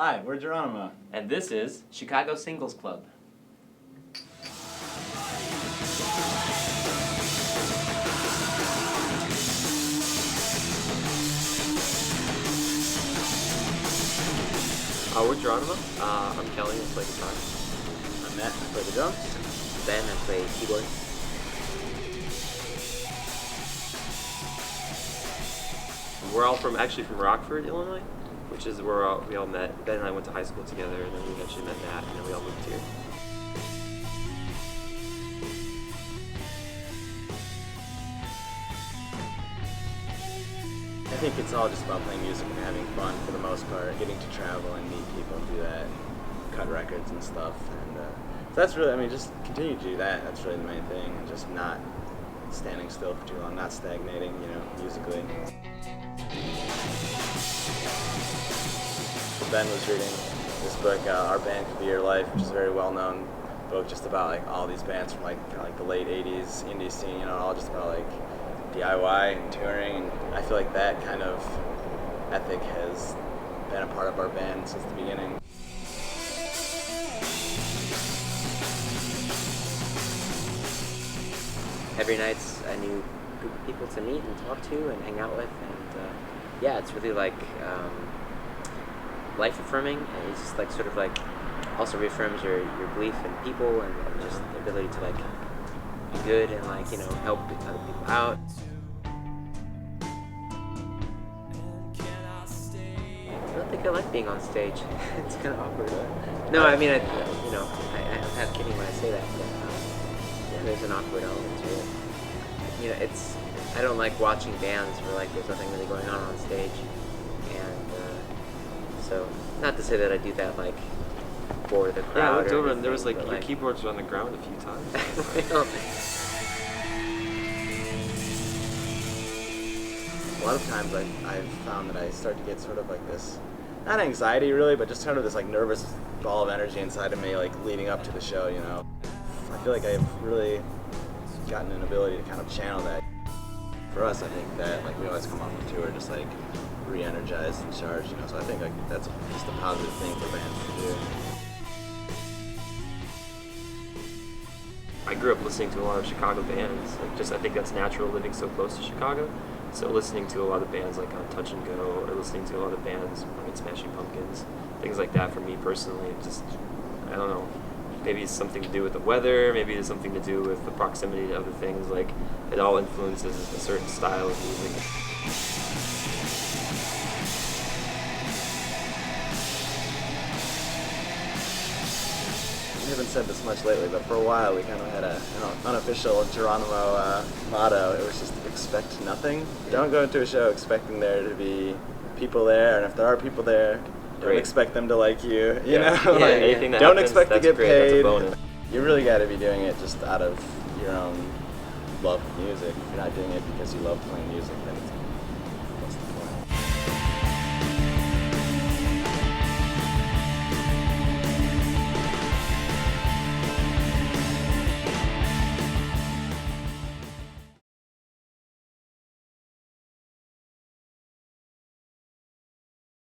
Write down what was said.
Hi, we're Geronimo. And this is Chicago Singles Club. We're Geronimo. I'm Kelly, I play guitar. I'm Matt, I play the drums. Ben, I play keyboard. We're all from Rockford, Illinois, which is where we all met. Ben and I went to high school together, and then we eventually met Matt, and then we all moved here. I think it's all just about playing music and having fun for the most part, getting to travel and meet people and do that, and cut records and stuff. And so that's really, just continue to do that. That's really the main thing, and just not standing still for too long, not stagnating, musically. Ben was reading this book, Our Band Could Be Your Life, which is a very well-known book, just about all these bands from the late '80s indie scene, all just about DIY and touring, and I feel like that kind of ethic has been a part of our band since the beginning. Every night's a new group of people to meet and talk to and hang out with, and it's really life affirming, and it's just also reaffirms your belief in people and just the ability to be good and help other people out. I don't think I like being on stage. It's kind of awkward. No, I'm half kidding when I say that, but there's an awkward element to it. I don't like watching bands where there's nothing really going on stage, and so not to say that I do that for the crowd. Yeah, I looked over anything, and there was but, your keyboards were on the ground a few times. A lot of times I've found that I start to get sort of this, not anxiety really, but just kind of this nervous ball of energy inside of me leading up to the show, I feel like I've really gotten an ability to kind of channel that. For us, I think that we always come off the tour just re-energized and charged, so I think that's just a positive thing for bands to do. I grew up listening to a lot of Chicago bands. I think that's natural living so close to Chicago. So listening to a lot of bands on Touch and Go, or listening to a lot of bands like Smashing Pumpkins, things like that for me personally, I don't know. Maybe it's something to do with the weather, maybe it's something to do with the proximity to other things, it all influences a certain style of music. We haven't said this much lately, but for a while we kind of had an unofficial Geronimo motto. It was just expect nothing. Don't go into a show expecting there to be people there, and if there are people there, don't expect them to like you. Anything that don't happens, expect to get great. paid. That's a bonus. You really got to be doing it just out of your own love of music. If you're not doing it because you love playing music, then what's the point?